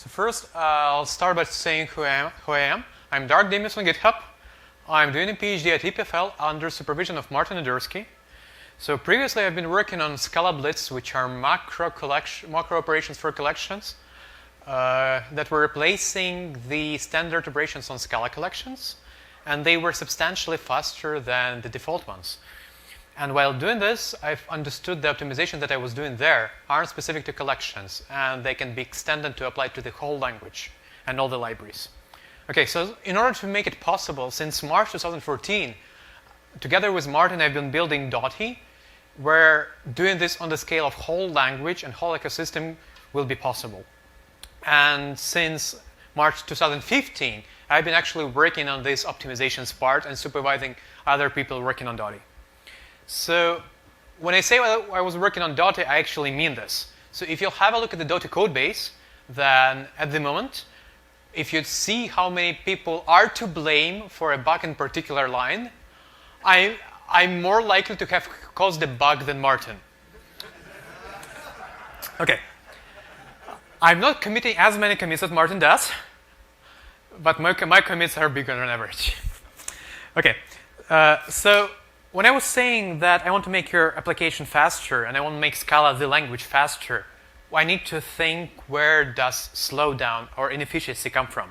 So first, I'll start by saying who I am. I'm Dark Demis on GitHub. I'm doing a PhD at EPFL under supervision of Martin Edursky. So previously, I've been working on Scala Blitz, which are macro operations for collections that were replacing the standard operations on Scala collections, and they were substantially faster than the default ones. And while doing this, I've understood the optimization that I was doing there aren't specific to collections, and they can be extended to apply to the whole language and all the libraries. Okay, so in order to make it possible, since March 2014, together with Martin, I've been building Dotty, where doing this on the scale of whole language and whole ecosystem will be possible. And since March 2015, I've been actually working on this optimizations part and supervising other people working on Dotty. So when I say I was working on Dotty, I actually mean this. So if you'll have a look at the Dotty code base, then at the moment, if you'd see how many people are to blame for a bug in particular line, I'm more likely to have caused the bug than Martin. Okay. I'm not committing as many commits as Martin does, but my commits are bigger than average. Okay. So when I was saying that I want to make your application faster and I want to make Scala the language faster, I need to think, where does slowdown or inefficiency come from?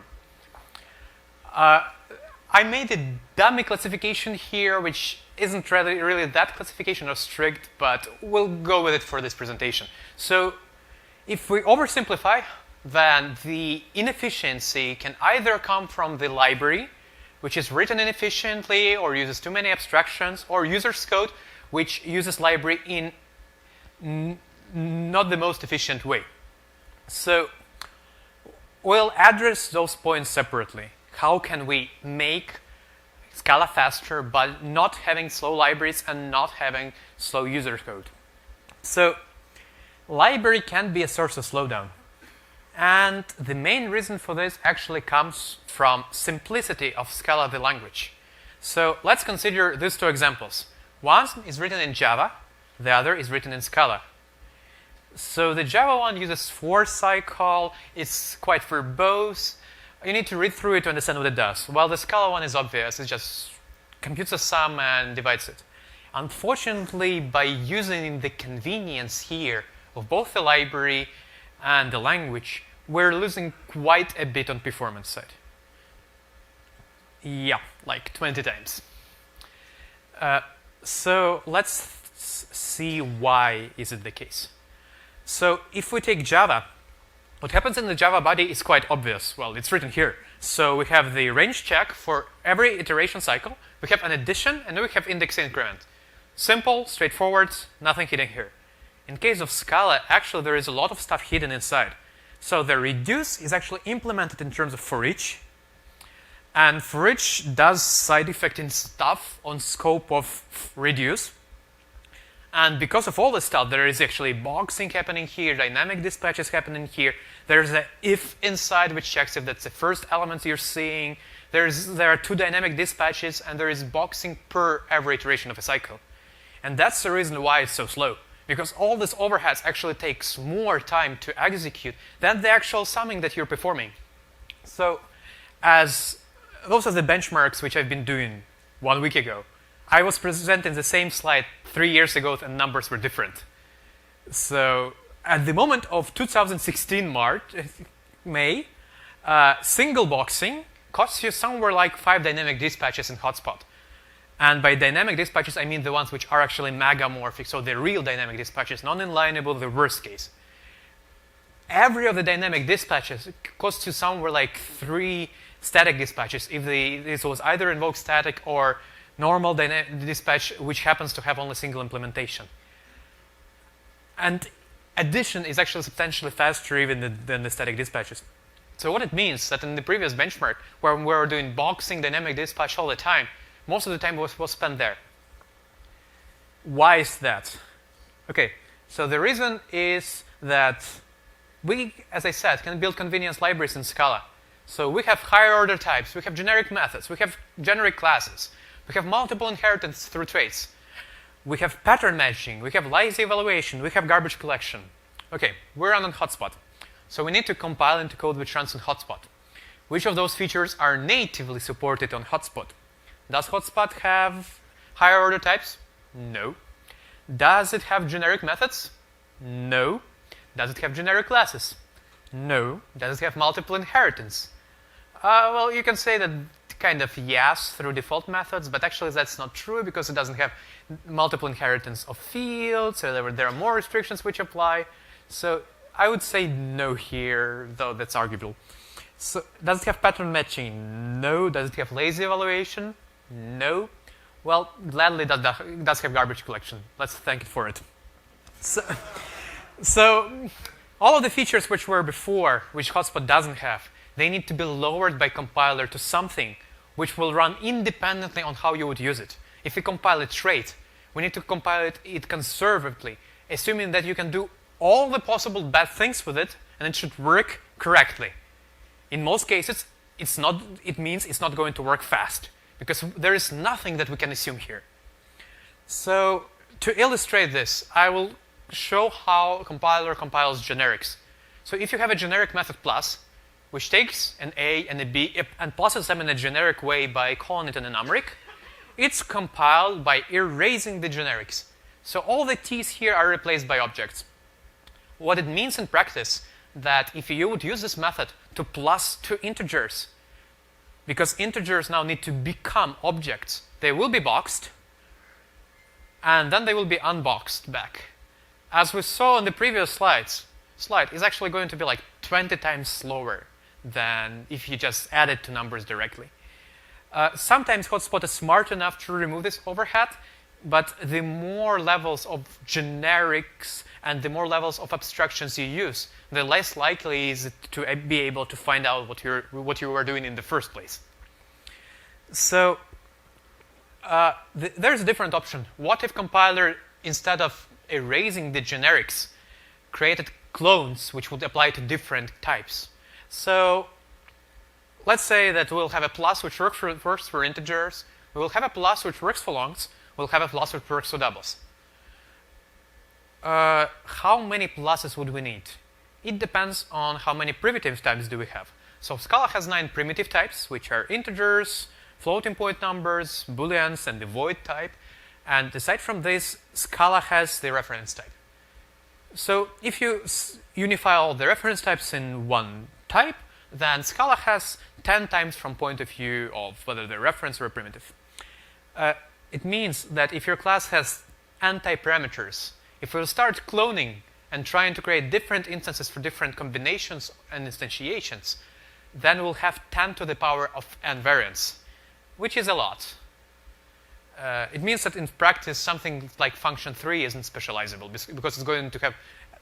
I made a dummy classification here, which isn't really that classification or strict, but we'll go with it for this presentation. So if we oversimplify, then the inefficiency can either come from the library, which is written inefficiently or uses too many abstractions, or user's code, which uses library in not the most efficient way. So we'll address those points separately. How can we make Scala faster, but not having slow libraries and not having slow user code? So library can be a source of slowdown. And the main reason for this actually comes from simplicity of Scala the language. So let's consider these two examples. One is written in Java, the other is written in Scala. So the Java one uses for cycle, it's quite verbose. You need to read through it to understand what it does. While the Scala one is obvious, it just computes a sum and divides it. Unfortunately, by using the convenience here of both the library and the language, we're losing quite a bit on performance side. Yeah, like 20 times. So let's see why is it the case. So if we take Java, what happens in the Java body is quite obvious. Well, it's written here. So we have the range check for every iteration cycle. We have an addition, and then we have index increment. Simple, straightforward, nothing hidden here. In case of Scala, actually there is a lot of stuff hidden inside. So the reduce is actually implemented in terms of for each. And for each does side effecting stuff on scope of reduce. And because of all this stuff, there is actually boxing happening here, dynamic dispatches happening here. There's an if inside, which checks if that's the first element you're seeing. There are two dynamic dispatches, and there is boxing per every iteration of a cycle. And that's the reason why it's so slow. Because all this overheads actually takes more time to execute than the actual summing that you're performing. So those are the benchmarks which I've been doing 1 week ago. I was presenting the same slide 3 years ago, and numbers were different. So at the moment of 2016 May, single boxing costs you somewhere like 5 dynamic dispatches in hotspot. And by dynamic dispatches, I mean the ones which are actually megamorphic, so the real dynamic dispatches, non-inlineable, the worst case. Every of the dynamic dispatches costs you somewhere like 3 static dispatches if this was either invoke static or normal dispatch, which happens to have only single implementation. And addition is actually substantially faster even than the static dispatches. So what it means that in the previous benchmark, where we were doing boxing dynamic dispatch all the time, most of the time was spent there. Why is that? Okay, so the reason is that we, as I said, can build convenience libraries in Scala. So we have higher order types, we have generic methods, we have generic classes, we have multiple inheritance through traits, we have pattern matching, we have lazy evaluation, we have garbage collection. Okay, we're on a hotspot. So we need to compile into code which runs on Hotspot. Which of those features are natively supported on Hotspot? Does Hotspot have higher order types? No. Does it have generic methods? No. Does it have generic classes? No. Does it have multiple inheritance? Well, you can say that kind of yes through default methods, but actually that's not true because it doesn't have multiple inheritance of fields, so there are more restrictions which apply. So I would say no here, though that's arguable. So does it have pattern matching? No. Does it have lazy evaluation? No. Well, gladly it does have garbage collection. Let's thank it for it. So all of the features which were before, which Hotspot doesn't have, they need to be lowered by compiler to something which will run independently on how you would use it. If we compile it straight, we need to compile it conservatively, assuming that you can do all the possible bad things with it, and it should work correctly. In most cases, it means it's not going to work fast, because there is nothing that we can assume here. So to illustrate this, I will show how a compiler compiles generics. So if you have a generic method plus, which takes an A and a B and passes them in a generic way by calling it in a numeric, it's compiled by erasing the generics. So all the T's here are replaced by objects. What it means in practice, that if you would use this method to plus two integers, because integers now need to become objects, they will be boxed, and then they will be unboxed back. As we saw in the previous slide is actually going to be like 20 times slower than if you just add it to numbers directly. Sometimes Hotspot is smart enough to remove this overhead, but the more levels of generics and the more levels of abstractions you use, the less likely is it to be able to find out what you were doing in the first place. So there's a different option. What if compiler, instead of erasing the generics, created clones which would apply to different types? So let's say that we'll have a plus which works for integers, we will have a plus which works for longs, we'll have a plus which works for doubles. How many pluses would we need? It depends on how many primitive types do we have. So Scala has 9 primitive types, which are integers, floating point numbers, booleans, and the void type. And aside from this, Scala has the reference type. So if you unify all the reference types in one type, then Scala has 10 times from point of view of whether they're reference or primitive. It means that if your class has n type parameters, if we'll start cloning and trying to create different instances for different combinations and instantiations, then we'll have 10 to the power of n variants, which is a lot. It means that in practice, something like function 3 isn't specializable because it's going to have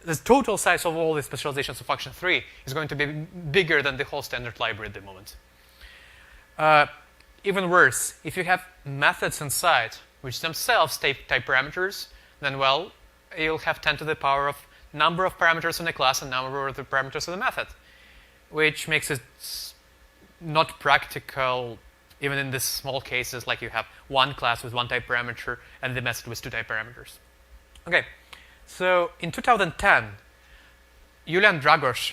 the total size of all the specializations of function 3 is going to be bigger than the whole standard library at the moment. Even worse, if you have methods inside which themselves take type parameters, then, well, you'll have 10 to the power of number of parameters in the class and number of the parameters of the method, which makes it not practical even in these small cases, like you have one class with one type parameter and the method with two type parameters. Okay, so in 2010, Julian Dragos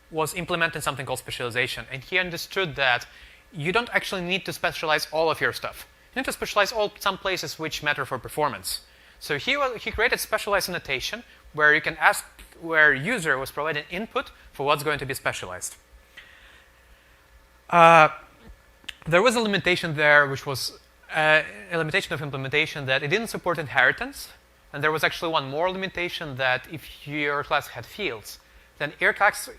was implementing something called specialization, and he understood that you don't actually need to specialize all of your stuff. You need to specialize some places which matter for performance. So he created specialized annotation where you can ask, where user was providing input for what's going to be specialized. There was a limitation there, which was a limitation of implementation that it didn't support inheritance. And there was actually one more limitation, that if your class had fields, then your class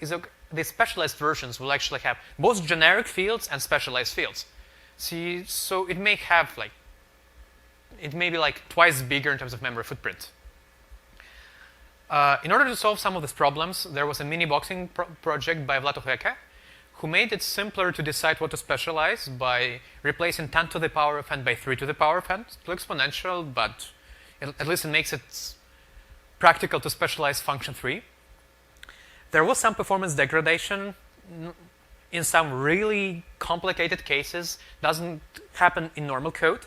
the specialized versions will actually have both generic fields and specialized fields. So it may have it may be like twice bigger in terms of memory footprint. In order to solve some of these problems, there was a mini boxing project by Vlado Heke, who made it simpler to decide what to specialize by replacing 10 to the power of n by 3 to the power of n. Still exponential, but at least it makes it practical to specialize function 3. There was some performance degradation in some really complicated cases. Doesn't happen in normal code.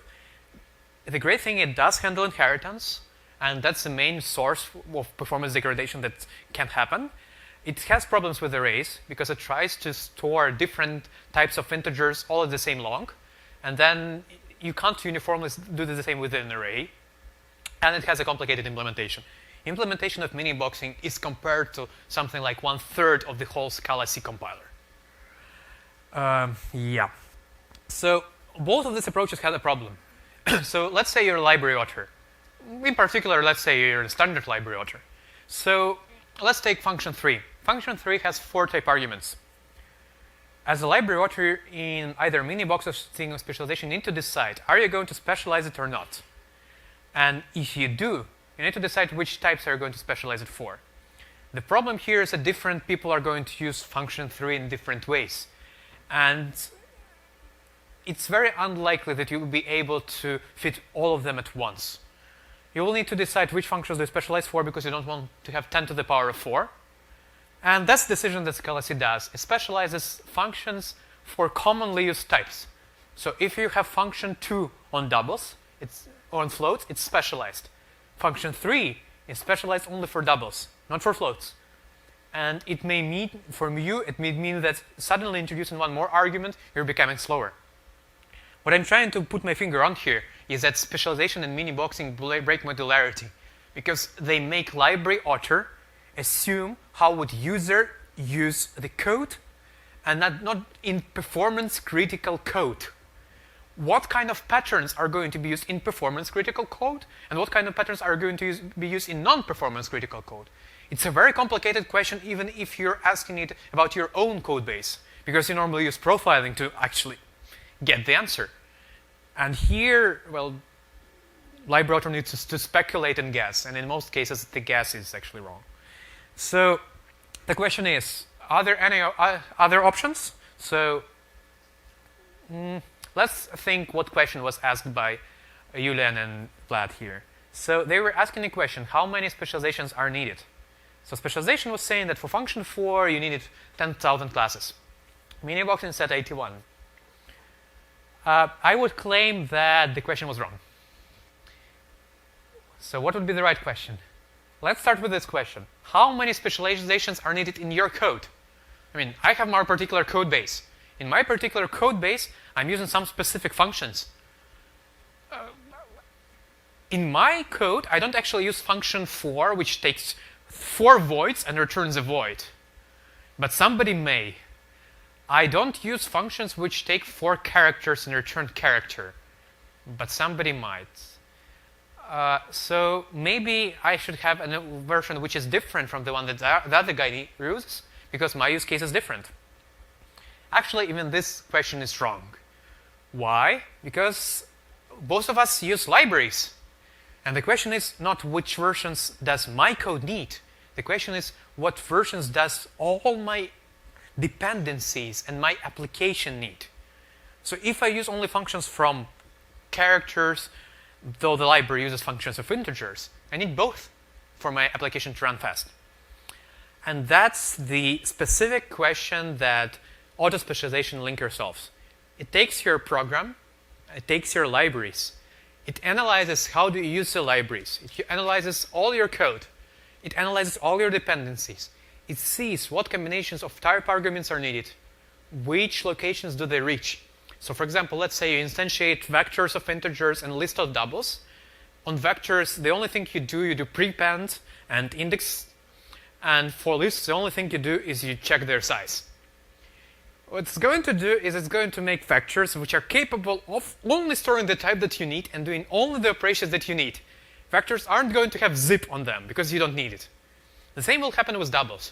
The great thing, it does handle inheritance, and that's the main source of performance degradation that can happen. It has problems with arrays because it tries to store different types of integers all at the same long, and then you can't uniformly do the same with an array, and it has a complicated implementation. Implementation of mini-boxing is compared to something like 1/3 of the whole Scala C compiler. Yeah. So both of these approaches had a problem. So let's say you're a library author. In particular, let's say you're a standard library author. So let's take function 3. Function 3 has 4 type arguments. As a library author in either mini-box or specialization, you need to decide, are you going to specialize it or not? And if you do, you need to decide which types are you going to specialize it for. The problem here is that different people are going to use function 3 in different ways. And it's very unlikely that you will be able to fit all of them at once. You will need to decide which functions you specialize for because you don't want to have 10 to the power of 4. And that's the decision that Scala C does. It specializes functions for commonly used types. So if you have function 2 on doubles, or on floats, it's specialized. Function 3 is specialized only for doubles, not for floats. And it may mean, for you, it may mean that suddenly introducing one more argument, you're becoming slower. What I'm trying to put my finger on here is that specialization and mini-boxing break modularity because they make library author assume how would user use the code and not in performance critical code. What kind of patterns are going to be used in performance critical code and what kind of patterns are going to be used in non-performance critical code? It's a very complicated question even if you're asking it about your own code base because you normally use profiling to actually get the answer. And here, well, library author needs to speculate and guess, and in most cases the guess is actually wrong. So the question is, are there any other options? So let's think what question was asked by Julian and Vlad here. So they were asking a question, how many specializations are needed? So specialization was saying that for function 4 you needed 10,000 classes. Mini-boxing said 81. I would claim that the question was wrong. So what would be the right question? Let's start with this question. How many specializations are needed in your code? I mean, I have my particular code base. In my particular code base, I'm using some specific functions. In my code, I don't actually use function 4, which takes 4 voids and returns a void. But somebody may. I don't use functions which take 4 characters and return character. But somebody might. So maybe I should have a version which is different from the one that the other guy uses, because my use case is different. Actually, even this question is wrong. Why? Because both of us use libraries. And the question is not which versions does my code need. The question is what versions does all my dependencies and my application need. So if I use only functions from characters, though the library uses functions of integers, I need both for my application to run fast. And that's the specific question that auto-specialization linker solves. It takes your program, it takes your libraries, it analyzes how do you use the libraries, it analyzes all your code, it analyzes all your dependencies, it sees what combinations of type arguments are needed, which locations do they reach. So for example, let's say you instantiate vectors of integers and list of doubles. On vectors, the only thing you do prepend and index. And for lists, the only thing you do is you check their size. What it's going to do is it's going to make vectors which are capable of only storing the type that you need and doing only the operations that you need. Vectors aren't going to have zip on them because you don't need it. The same will happen with doubles,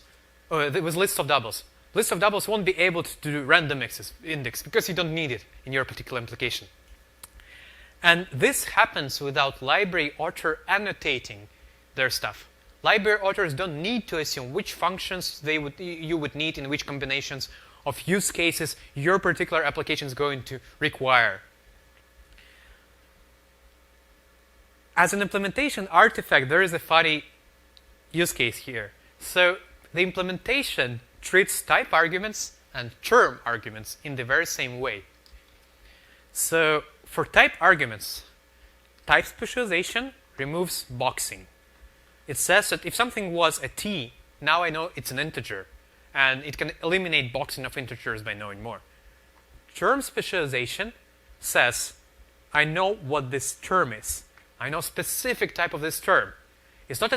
with lists of doubles. Lists of doubles won't be able to do random index because you don't need it in your particular application. And this happens without library author annotating their stuff. Library authors don't need to assume which functions you would need in which combinations of use cases your particular application is going to require. As an implementation artifact, there is a funny use case here. So the implementation treats type arguments and term arguments in the very same way. So for type arguments, type specialization removes boxing. It says that if something was a T now I know it's an integer, and it can eliminate boxing of integers by knowing more. Term specialization says, I know what this term is. I know specific type of this term. It's not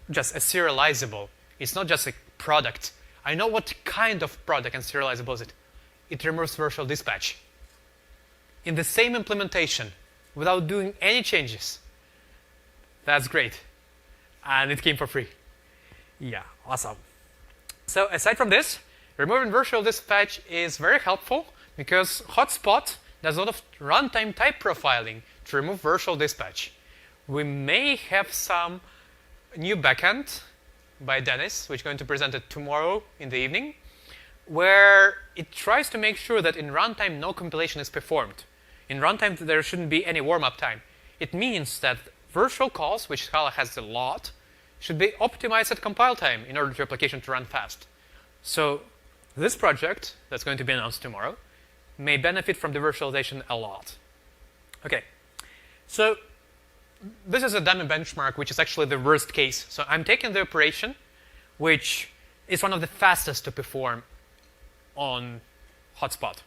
just a serializable. It's not just a product. I know what kind of product and serializable is it. It removes virtual dispatch. In the same implementation, without doing any changes. That's great. And it came for free. Yeah, awesome. So aside from this, removing virtual dispatch is very helpful because Hotspot does a lot of runtime type profiling to remove virtual dispatch. We may have some new backend by Dennis, which is going to present it tomorrow in the evening, where it tries to make sure that in runtime no compilation is performed. In runtime there shouldn't be any warm-up time. It means that virtual calls, which Scala has a lot, should be optimized at compile time in order for your application to run fast. So this project that's going to be announced tomorrow may benefit from the virtualization a lot. Okay, so this is a dummy benchmark, which is actually the worst case. So I'm taking the operation, which is one of the fastest to perform on Hotspot.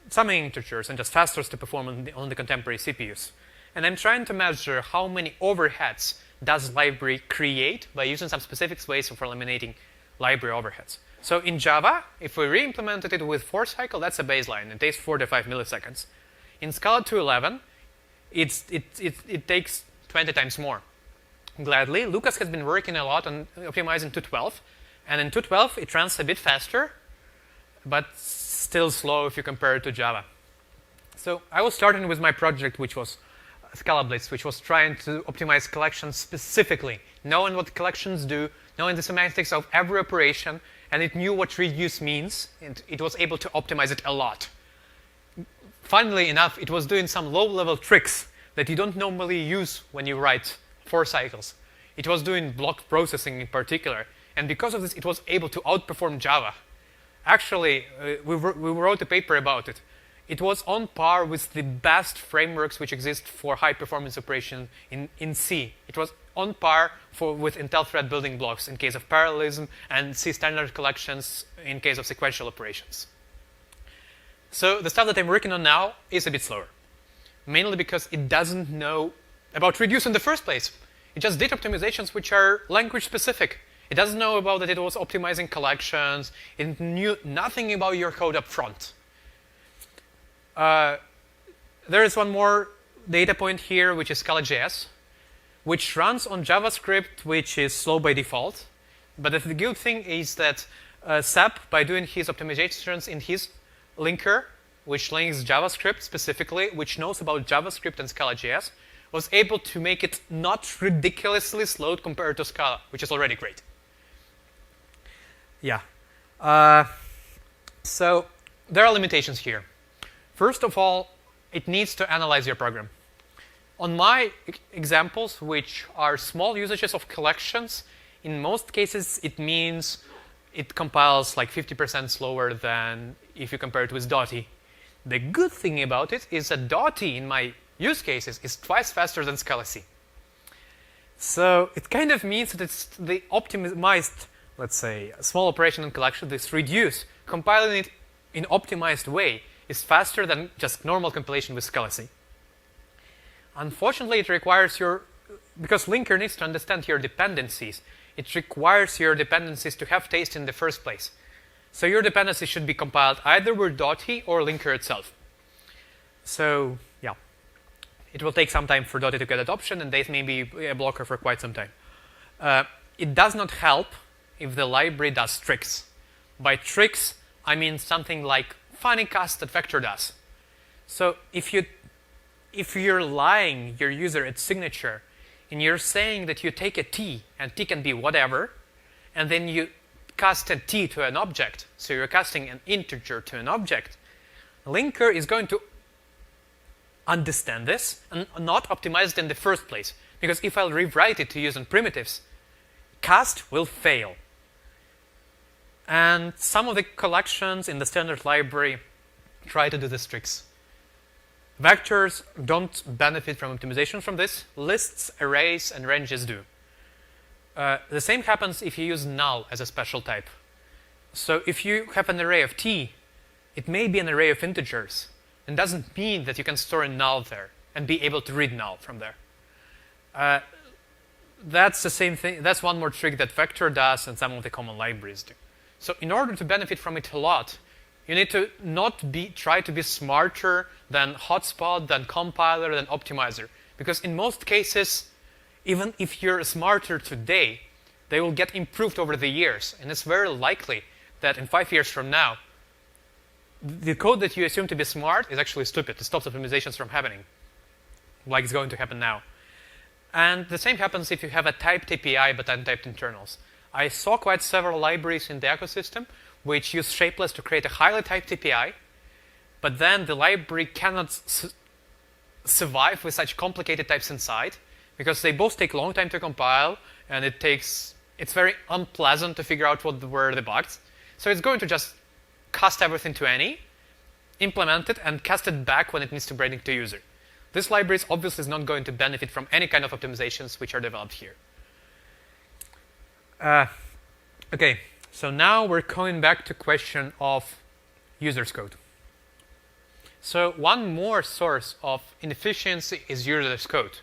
Summing integers and just fastest to perform on the contemporary CPUs. And I'm trying to measure how many overheads does library create by using some specific ways for eliminating library overheads. So in Java, if we re-implemented it with 4 cycle, that's a baseline. It takes 4 to 5 milliseconds. In Scala 2.11, it takes 20 times more. Gladly, Lucas has been working a lot on optimizing 2.12. And in 2.12, it runs a bit faster, but still slow if you compare it to Java. So I was starting with my project, which was Scala Blitz, which was trying to optimize collections specifically, knowing what collections do, knowing the semantics of every operation, and it knew what reduce means, and it was able to optimize it a lot. Funnily enough, it was doing some low-level tricks that you don't normally use when you write 4 cycles. It was doing block processing in particular, and because of this, it was able to outperform Java. Actually, we wrote a paper about it. It was on par with the best frameworks which exist for high-performance operation in C. It was on par with Intel thread building blocks in case of parallelism and C standard collections in case of sequential operations. So the stuff that I'm working on now is a bit slower, mainly because it doesn't know about reduce in the first place. It just did optimizations which are language-specific. It doesn't know about that it was optimizing collections. It knew nothing about your code up front. There is one more data point here, which is Scala.js, which runs on JavaScript, which is slow by default. But the good thing is that SAP, by doing his optimizations in his linker, which links JavaScript specifically, which knows about JavaScript and Scala.js, was able to make it not ridiculously slow compared to Scala, which is already great. Yeah. So there are limitations here. First of all, it needs to analyze your program. On my examples, which are small usages of collections, in most cases it means it compiles like 50% slower than if you compare it with Dotty. The good thing about it is that Dotty, in my use cases, is twice faster than Scala C. So it kind of means that it's the optimized, let's say, small operation and collection, this reduce, compiling it in optimized way is faster than just normal compilation with Scala C. Unfortunately, it requires because linker needs to understand your dependencies, it requires your dependencies to have taste in the first place. So your dependencies should be compiled either with Dotty or linker itself. So yeah, it will take some time for Dotty to get adoption, and that may be a blocker for quite some time. It does not help if the library does tricks. By tricks, I mean something like funny cast that vector does. So if you're lying your user at signature and you're saying that you take a t, and t can be whatever, and then you cast a t to an object, so you're casting an integer to an object, linker is going to understand this and not optimize it in the first place. Because if I'll rewrite it to use in primitives, cast will fail. And some of the collections in the standard library try to do these tricks. Vectors don't benefit from optimization from this. Lists, arrays, and ranges do. The same happens if you use null as a special type. So if you have an array of t, it may be an array of integers. It doesn't mean that you can store a null there and be able to read null from there. That's the same thing. That's one more trick that vector does and some of the common libraries do. So in order to benefit from it a lot, you need to try to be smarter than hotspot, than compiler, than optimizer. Because in most cases, even if you're smarter today, they will get improved over the years. And it's very likely that in 5 years from now, the code that you assume to be smart is actually stupid. It stops optimizations from happening, like it's going to happen now. And the same happens if you have a typed API but untyped internals. I saw quite several libraries in the ecosystem which use shapeless to create a highly typed API, but then the library cannot survive with such complicated types inside because they both take a long time to compile, and it's very unpleasant to figure out what were the bugs. So it's going to just cast everything to any, implement it, and cast it back when it needs to bring it to user. This library is obviously not going to benefit from any kind of optimizations which are developed here. Okay, so now we're coming back to question of user's code. So one more source of inefficiency is user's code.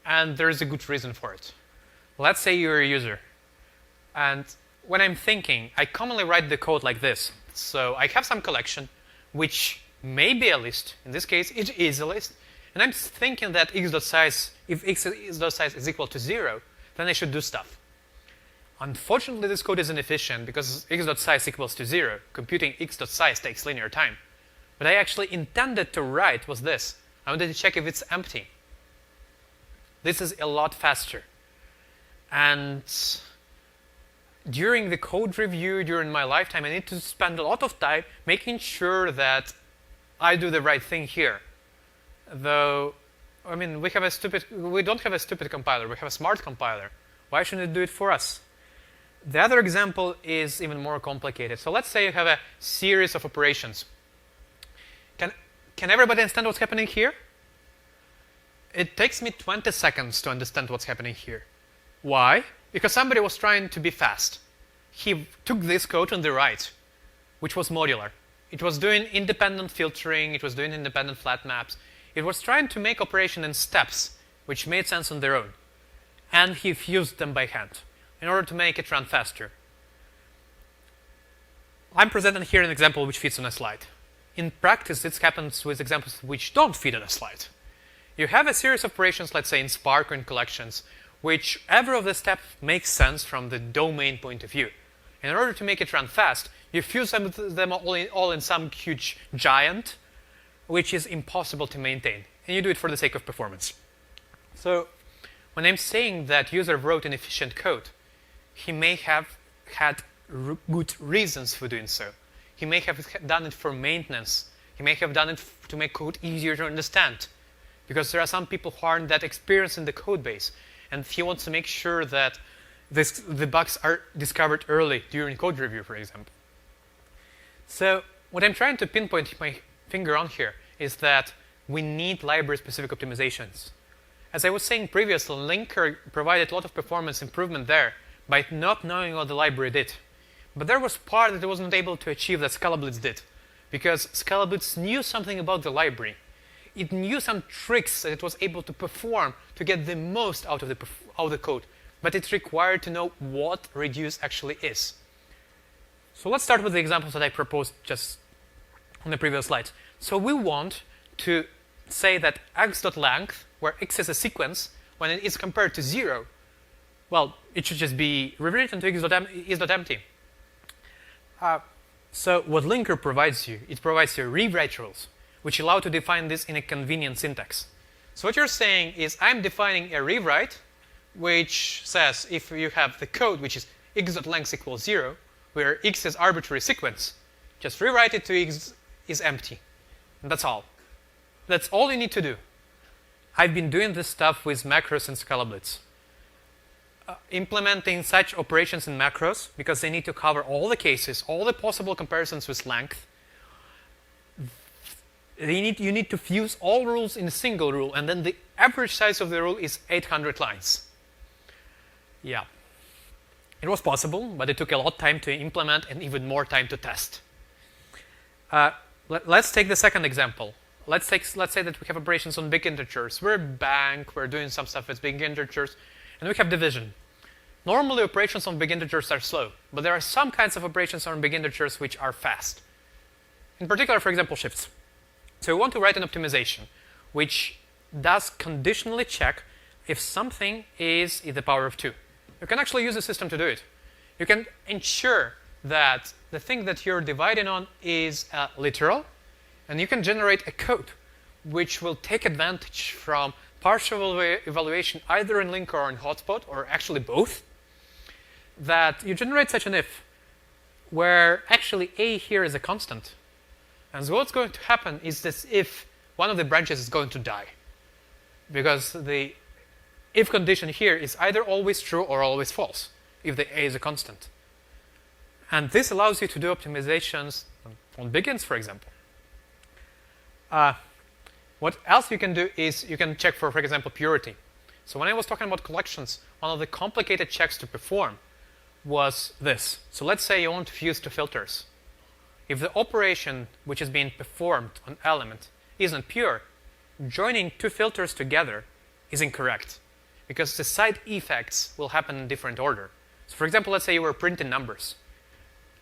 And there is a good reason for it. Let's say you're a user. And when I'm thinking, I commonly write the code like this. So I have some collection, which may be a list. In this case, it is a list. And I'm thinking that x.size, if x.size is equal to 0, then I should do stuff. Unfortunately, this code is inefficient because x.size equals to 0. Computing x.size takes linear time. What I actually intended to write was this. I wanted to check if it's empty. This is a lot faster. And during the code review, during my lifetime, I need to spend a lot of time making sure that I do the right thing here. Though, I mean, we don't have a stupid compiler. We have a smart compiler. Why shouldn't it do it for us? The other example is even more complicated. So let's say you have a series of operations. Can everybody understand what's happening here? It takes me 20 seconds to understand what's happening here. Why? Because somebody was trying to be fast. He took this code on the right, which was modular. It was doing independent filtering. It was doing independent flat maps. It was trying to make operation in steps, which made sense on their own. And he fused them by hand in order to make it run faster. I'm presenting here an example which fits on a slide. In practice, this happens with examples which don't fit on a slide. You have a series of operations, let's say in Spark or in collections, which every of the steps makes sense from the domain point of view. In order to make it run fast, you fuse them all in some huge giant, which is impossible to maintain. And you do it for the sake of performance. So when I'm saying that user wrote inefficient code, he may have had good reasons for doing so. He may have done it for maintenance. He may have done it to make code easier to understand. Because there are some people who aren't that experienced in the code base. And he wants to make sure that the bugs are discovered early during code review, for example. So what I'm trying to pinpoint my finger on here is that we need library-specific optimizations. As I was saying previously, Linker provided a lot of performance improvement there by not knowing what the library did. But there was part that it wasn't able to achieve that Scala Blitz did. Because Scala Blitz knew something about the library. It knew some tricks that it was able to perform to get the most out of the code. But it required to know what reduce actually is. So let's start with the examples that I proposed just on the previous slides. So we want to say that x.length, where x is a sequence, when it is compared to 0, well, it should just be rewritten to is.empty. So what Linker provides you, it provides you rewrite rules, which allow to define this in a convenient syntax. So what you're saying is I'm defining a rewrite, which says if you have the code, which is x.length equals 0, where x is arbitrary sequence, just rewrite it to x is empty. And that's all. That's all you need to do. I've been doing this stuff with macros and Scala Blitz. Implementing such operations in macros, because they need to cover all the cases, all the possible comparisons with length. You need to fuse all rules in a single rule, and then the average size of the rule is 800 lines. Yeah. It was possible, but it took a lot of time to implement and even more time to test. Let's take the second example. Let's say that we have operations on big integers. We're a bank, we're doing some stuff with big integers, and we have division. Normally, operations on big integers are slow, but there are some kinds of operations on big integers which are fast. In particular, for example, shifts. So we want to write an optimization which does conditionally check if something is in the power of 2. You can actually use the system to do it. You can ensure that the thing that you're dividing on is literal, and you can generate a code which will take advantage from partial evaluation either in linker or in hotspot, or actually both, that you generate such an if where actually a here is a constant. And so what's going to happen is this if one of the branches is going to die, because the if condition here is either always true or always false if the a is a constant. And this allows you to do optimizations on big ints, for example. What else you can do is you can check for example, purity. So when I was talking about collections, one of the complicated checks to perform was this. So let's say you want to fuse two filters. If the operation which is being performed on element isn't pure, joining two filters together is incorrect, because the side effects will happen in different order. So for example, let's say you were printing numbers.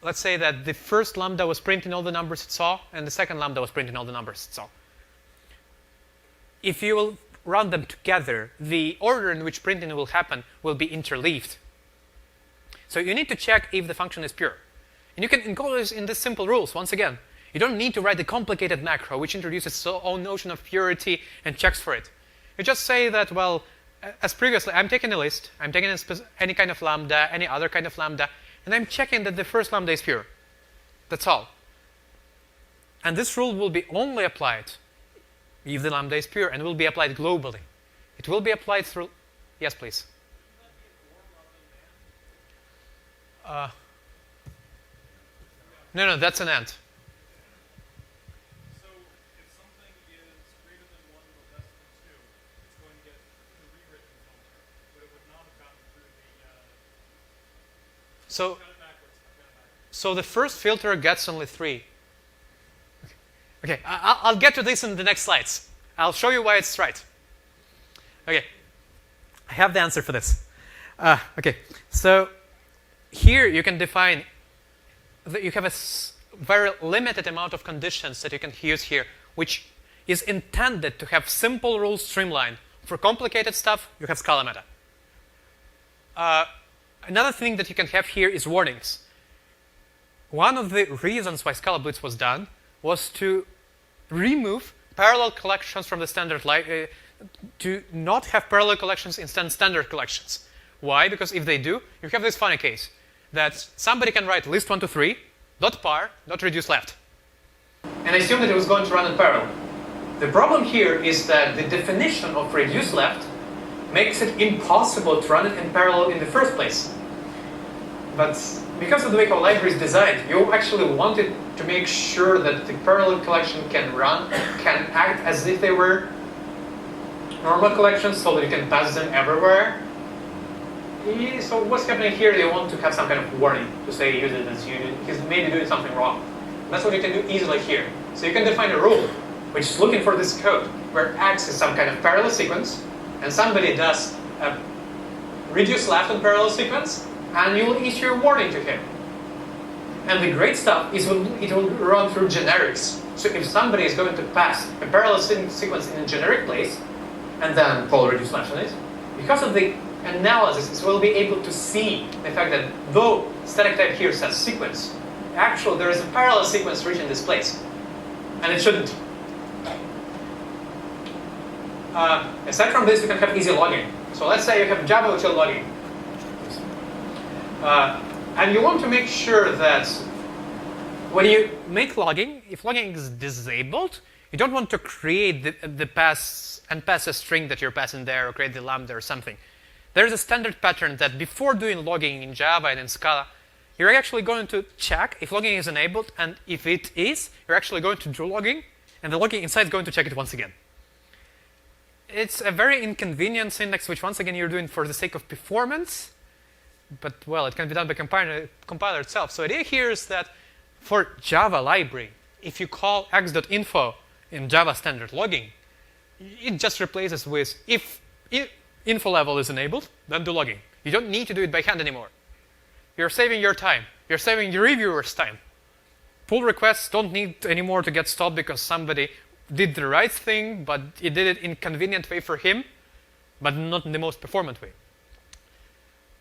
Let's say that the first lambda was printing all the numbers it saw, and the second lambda was printing all the numbers it saw. If you will run them together, the order in which printing will happen will be interleaved. So you need to check if the function is pure. And you can encode this in the simple rules, once again. You don't need to write the complicated macro, which introduces its own notion of purity and checks for it. You just say that, well, as previously, I'm taking a list, I'm taking any kind of lambda, any other kind of lambda, and I'm checking that the first lambda is pure. That's all. And this rule will be only applied if the lambda is pure, and will be applied globally. It will be applied through... Yes, please. No, that's an AND. So if something is greater than 1 or less than 2, it's going to get the rewritten filter, but it would not have gotten through the... So, I've got it backwards. so the first filter gets only 3. Okay, I'll get to this in the next slides. I'll show you why it's right. Okay, I have the answer for this. Okay, so here you can define that you have a very limited amount of conditions that you can use here, which is intended to have simple rules streamlined. For complicated stuff, you have Scala meta. Another thing that you can have here is warnings. One of the reasons why Scala Blitz was done was to remove parallel collections from the standard, to not have parallel collections instead standard collections. Why? Because if they do, you have this funny case that somebody can write list 1 to 3, dot par, dot reduce left, and assume that it was going to run in parallel. The problem here is that the definition of reduce left makes it impossible to run it in parallel in the first place. But because of the way our library is designed, you actually wanted to make sure that the parallel collection can act as if they were normal collections, so that you can pass them everywhere. So what's happening here? They want to have some kind of warning to say use it as unit. He's maybe doing something wrong. That's what you can do easily here. So you can define a rule which is looking for this code where X is some kind of parallel sequence, and somebody does a reduce left in parallel sequence, and you will issue a warning to him. And the great stuff is it will run through generics. So if somebody is going to pass a parallel sequence in a generic place, and then call reduce left on it, because of the analysis, it will be able to see the fact that though static type here says sequence, actually there is a parallel sequence reaching this place, and it shouldn't. Aside from this, you can have easy logging. So let's say you have Java util logging, and you want to make sure that when you make logging, if logging is disabled, you don't want to create the pass and pass a string that you're passing there, or create the lambda or something. There's a standard pattern that before doing logging in Java and in Scala, you're actually going to check if logging is enabled, and if it is, you're actually going to do logging, and the logging inside is going to check it once again. It's a very inconvenient syntax, which once again you're doing for the sake of performance, but well, it can be done by compiler itself. So the idea here is that for Java library, if you call x.info in Java standard logging, it just replaces with if info level is enabled, then do logging. You don't need to do it by hand anymore. You're saving your time. You're saving your reviewer's time. Pull requests don't need anymore to get stopped because somebody did the right thing, but he did it in a convenient way for him, but not in the most performant way.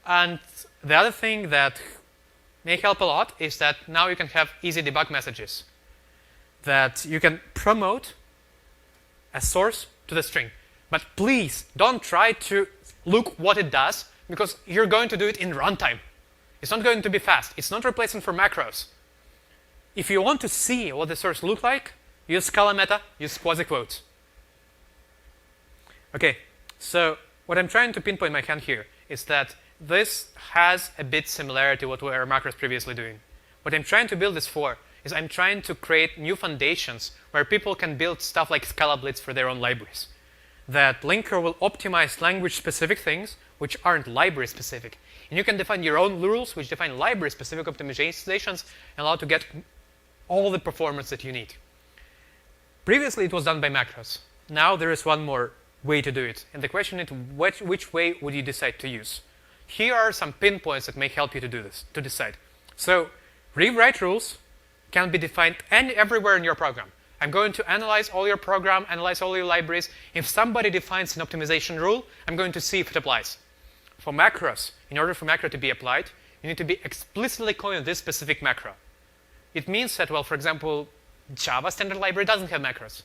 And the other thing that may help a lot is that now you can have easy debug messages. That you can promote a source to the string. But please don't try to look what it does, because you're going to do it in runtime. It's not going to be fast. It's not replacement for macros. If you want to see what the source looks like, use Scala meta, use quasi-quotes. Okay, so what I'm trying to pinpoint my hand here is that this has a bit similarity to what we were macros previously doing. What I'm trying to build this for is I'm trying to create new foundations where people can build stuff like Scala Blitz for their own libraries. That Linker will optimize language-specific things which aren't library-specific. And you can define your own rules which define library-specific optimizations and allow to get all the performance that you need. Previously, it was done by macros. Now there is one more way to do it. And the question is, which way would you decide to use? Here are some pinpoints that may help you to do this, to decide. So, read-write rules can be defined everywhere in your program. I'm going to analyze all your program, analyze all your libraries. If somebody defines an optimization rule, I'm going to see if it applies. For macros, in order for macro to be applied, you need to be explicitly calling this specific macro. It means that, well, for example, Java standard library doesn't have macros.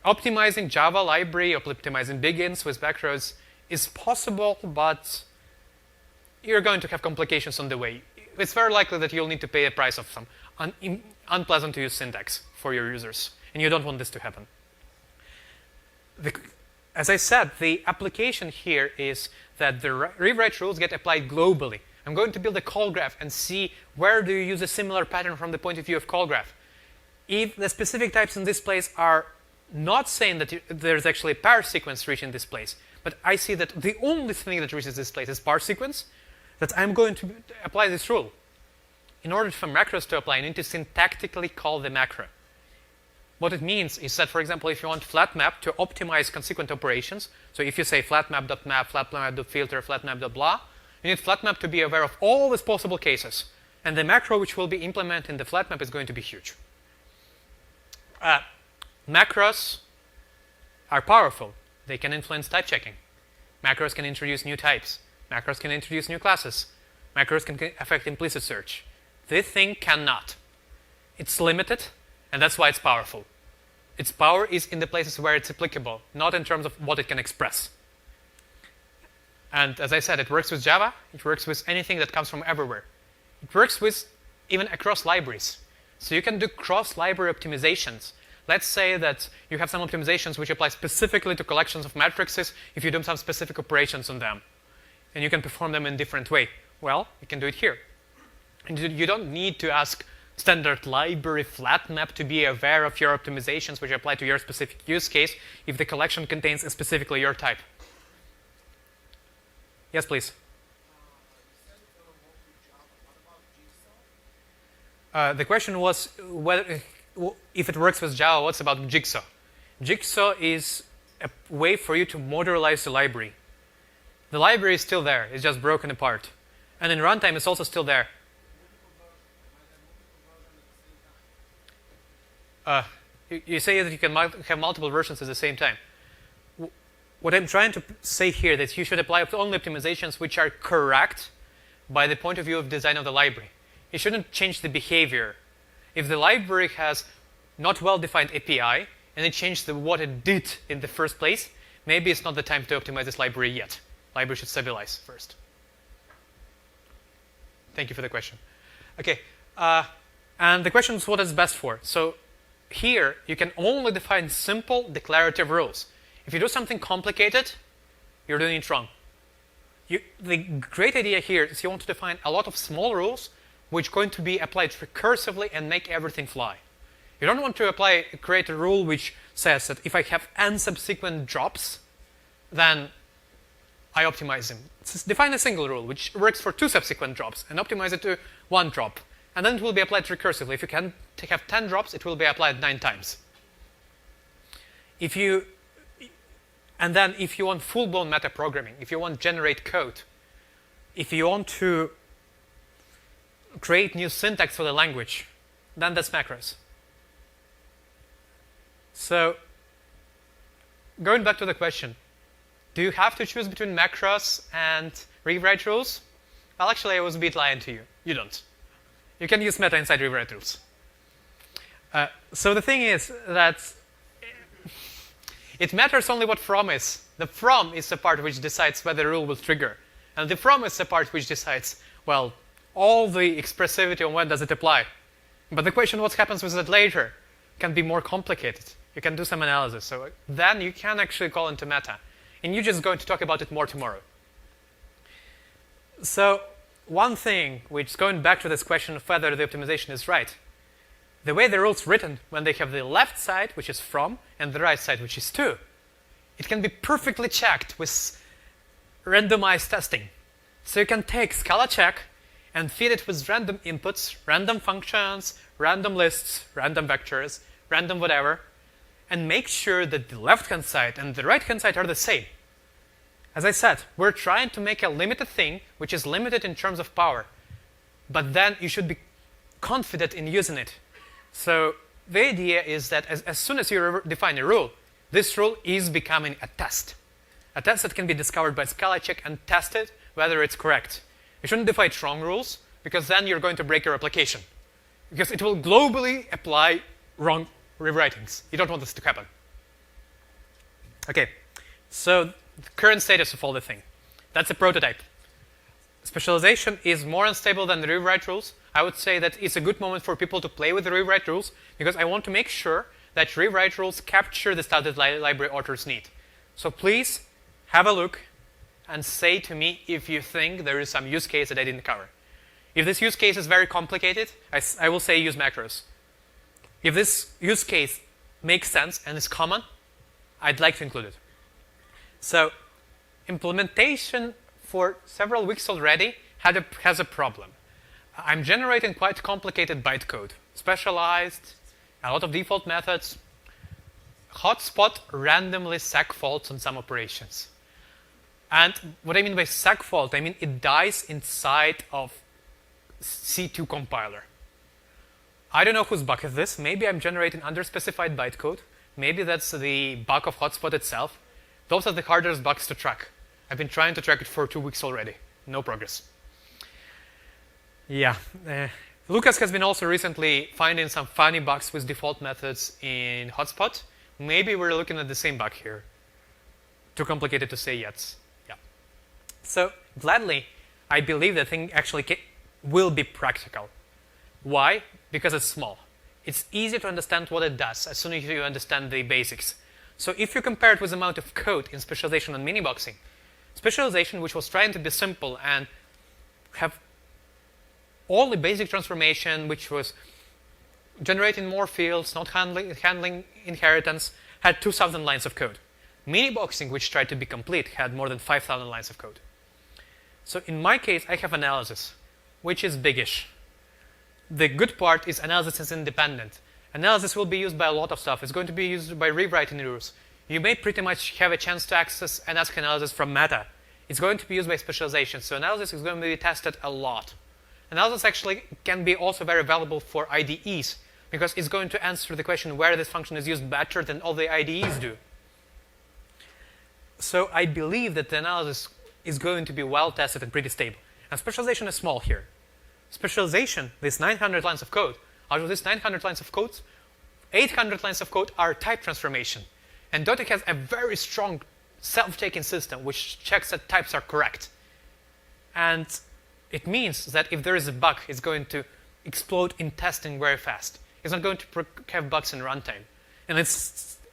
Optimizing Java library or optimizing begins with macros is possible, but you're going to have complications on the way. It's very likely that you'll need to pay a price of some unpleasant to use syntax for your users, and you don't want this to happen. As I said, the application here is that the rewrite rules get applied globally. I'm going to build a call graph and see where do you use a similar pattern from the point of view of call graph. If the specific types in this place are not saying that there's actually a parse sequence reaching this place, but I see that the only thing that reaches this place is parse sequence, that I'm going to apply this rule. In order for macros to apply, you need to syntactically call the macro. What it means is that, for example, if you want flatmap to optimize consequent operations, so if you say flatmap.map, flatmap.filter, flatmap.blah, you need flatmap to be aware of all these possible cases. And the macro which will be implemented in the flatmap is going to be huge. Macros are powerful. They can influence type checking. Macros can introduce new types. Macros can introduce new classes. Macros can affect implicit search. This thing cannot. It's limited, and that's why it's powerful. Its power is in the places where it's applicable, not in terms of what it can express. And as I said, it works with Java. It works with anything that comes from everywhere. It works with even across libraries. So you can do cross-library optimizations. Let's say that you have some optimizations which apply specifically to collections of matrices if you do some specific operations on them. And you can perform them in a different way. Well, you can do it here. And you don't need to ask standard library flatmap to be aware of your optimizations which apply to your specific use case if the collection contains specifically your type. Yes, please. The question was whether, if it works with Java, what's about Jigsaw? Jigsaw is a way for you to modularize the library. The library is still there. It's just broken apart. And in runtime, it's also still there. You say that you can have multiple versions at the same time. What I'm trying to say here is that you should apply only optimizations which are correct by the point of view of design of the library. You shouldn't change the behavior. If the library has not well-defined API and it changed what it did in the first place, maybe it's not the time to optimize this library yet. Library should stabilize first. Thank you for the question. Okay, and the question is what is best for. So here, you can only define simple declarative rules. If you do something complicated, you're doing it wrong. The great idea here is you want to define a lot of small rules which are going to be applied recursively and make everything fly. You don't want to create a rule which says that if I have n subsequent drops, then I optimize them. Define a single rule which works for 2 subsequent drops and optimize it to 1 drop. And then it will be applied recursively. If you can have 10 drops, it will be applied 9 times. And then if you want full-blown metaprogramming, if you want to generate code, if you want to create new syntax for the language, then that's macros. So going back to the question, do you have to choose between macros and rewrite rules? Well, actually, I was a bit lying to you. You don't. You can use meta inside rewrite rules. So the thing is that it matters only what from is. The from is the part which decides whether a rule will trigger. And the from is the part which decides, well, all the expressivity on when does it apply. But the question what happens with it later can be more complicated. You can do some analysis. So then you can actually call into meta. And you're just going to talk about it more tomorrow. So one thing which is going back to this question of whether the optimization is right. The way the rule's written, when they have the left side, which is from, and the right side, which is to, it can be perfectly checked with randomized testing. So you can take Scala check and feed it with random inputs, random functions, random lists, random vectors, random whatever, and make sure that the left-hand side and the right-hand side are the same. As I said, we're trying to make a limited thing, which is limited in terms of power. But then you should be confident in using it. So the idea is that as soon as you define a rule, this rule is becoming a test that can be discovered by Scala check and tested whether it's correct. You shouldn't define wrong rules, because then you're going to break your application. Because it will globally apply wrong rewritings. You don't want this to happen. Okay, so the current status of all the thing. That's a prototype. Specialization is more unstable than the rewrite rules. I would say that it's a good moment for people to play with the rewrite rules, because I want to make sure that rewrite rules capture the stuff that library authors need. So please have a look and say to me if you think there is some use case that I didn't cover. If this use case is very complicated, I will say use macros. If this use case makes sense and is common, I'd like to include it. So implementation for several weeks already has a problem. I'm generating quite complicated bytecode, specialized, a lot of default methods, hotspot randomly seg faults on some operations. And what I mean by seg fault, I mean it dies inside of C2 compiler. I don't know whose bug is this. Maybe I'm generating underspecified bytecode. Maybe that's the bug of hotspot itself. Those are the hardest bugs to track. I've been trying to track it for 2 weeks already. No progress. Yeah. Lucas has been also recently finding some funny bugs with default methods in hotspot. Maybe we're looking at the same bug here. Too complicated to say yet. Yeah. So gladly, I believe the thing actually will be practical. Why? Because it's small. It's easy to understand what it does as soon as you understand the basics. So if you compare it with the amount of code in specialization and miniboxing, specialization, which was trying to be simple and have all the basic transformation, which was generating more fields, not handling inheritance, had 2,000 lines of code. Miniboxing, which tried to be complete, had more than 5,000 lines of code. So in my case, I have analysis, which is biggish. The good part is analysis is independent. Analysis will be used by a lot of stuff. It's going to be used by rewriting rules. You may pretty much have a chance to access and ask analysis from meta. It's going to be used by specialization. So analysis is going to be tested a lot. Analysis actually can be also very valuable for IDEs, because it's going to answer the question where this function is used better than all the IDEs do. So I believe that the analysis is going to be well tested and pretty stable. And specialization is small here. Specialization, this 900 lines of code, out of this 900 lines of code, 800 lines of code are type transformation. And Dotty has a very strong self-checking system which checks that types are correct. And it means that if there is a bug, it's going to explode in testing very fast. It's not going to have bugs in runtime. And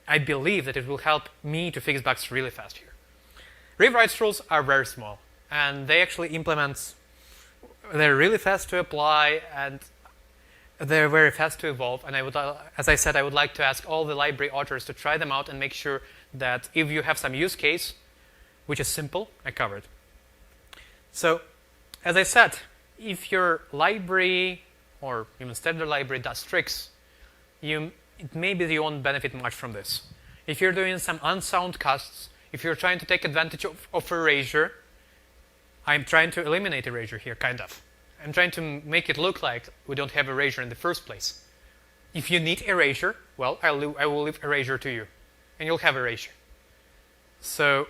I believe that it will help me to fix bugs really fast here. Rewrite rules are very small, and they actually implement. They're really fast to apply, and they're very fast to evolve. And as I said, I would like to ask all the library authors to try them out and make sure that if you have some use case, which is simple, I covered. So, as I said, if your library or even standard library does tricks, it may be you won't benefit much from this. If you're doing some unsound casts, if you're trying to take advantage of erasure, I'm trying to eliminate erasure here, kind of. I'm trying to make it look like we don't have erasure in the first place. If you need erasure, well, I will leave erasure to you, and you'll have erasure. So,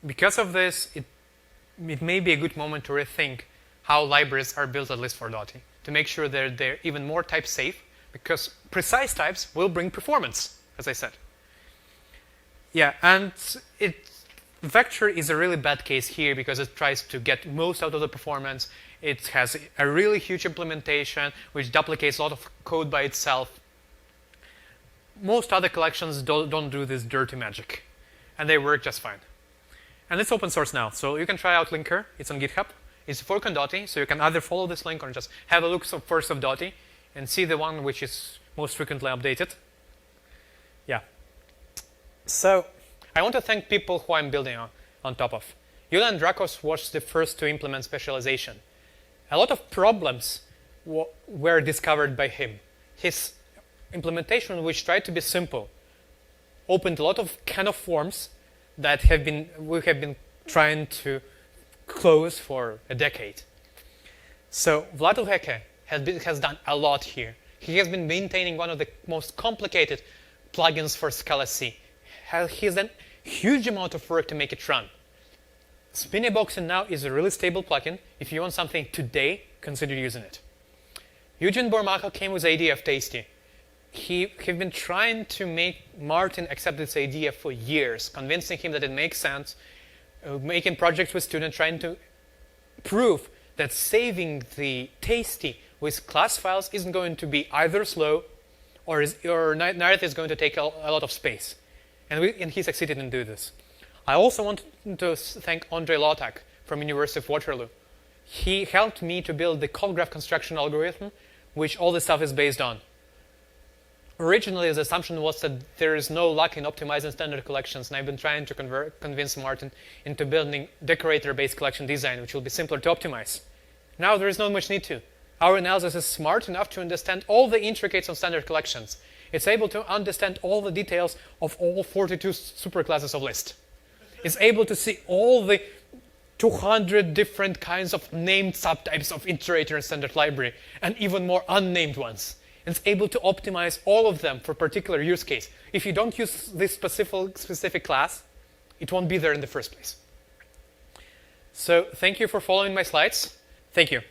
because of this, it may be a good moment to rethink how libraries are built, at least for Dotty, to make sure that they're even more type safe, because precise types will bring performance, as I said. Yeah, and vector is a really bad case here because it tries to get most out of the performance. It has a really huge implementation which duplicates a lot of code by itself. Most other collections don't do this dirty magic, and they work just fine. And it's open source now, so you can try out Linker. It's on GitHub. It's a fork on Dotty, so you can either follow this link or just have a look first of Dotty and see the one which is most frequently updated. Yeah. So I want to thank people who I'm building on top of. Julian Drakos was the first to implement specialization. A lot of problems were discovered by him. His implementation, which tried to be simple, opened a lot of kind of forms that we have been trying to close for a decade. So Vlad Uheke has done a lot here. He has been maintaining one of the most complicated plugins for Scala C. He's done a huge amount of work to make it run. Spinnyboxing now is a really stable plugin. If you want something today, consider using it. Eugene Bormacher came with the idea of Tasty. He's been trying to make Martin accept this idea for years, convincing him that it makes sense, making projects with students, trying to prove that saving the Tasty with class files isn't going to be either slow or neither is going to take a lot of space. And he succeeded in doing this. I also want to thank Andrei Lotak from University of Waterloo. He helped me to build the call graph construction algorithm, which all this stuff is based on. Originally, the assumption was that there is no luck in optimizing standard collections, and I've been trying to convince Martin into building decorator-based collection design, which will be simpler to optimize. Now there is not much need to. Our analysis is smart enough to understand all the intricacies of standard collections. It's able to understand all the details of all 42 superclasses of list. It's able to see all the 200 different kinds of named subtypes of iterator in standard library, and even more unnamed ones. It's able to optimize all of them for a particular use case. If you don't use this specific class, it won't be there in the first place. So thank you for following my slides. Thank you.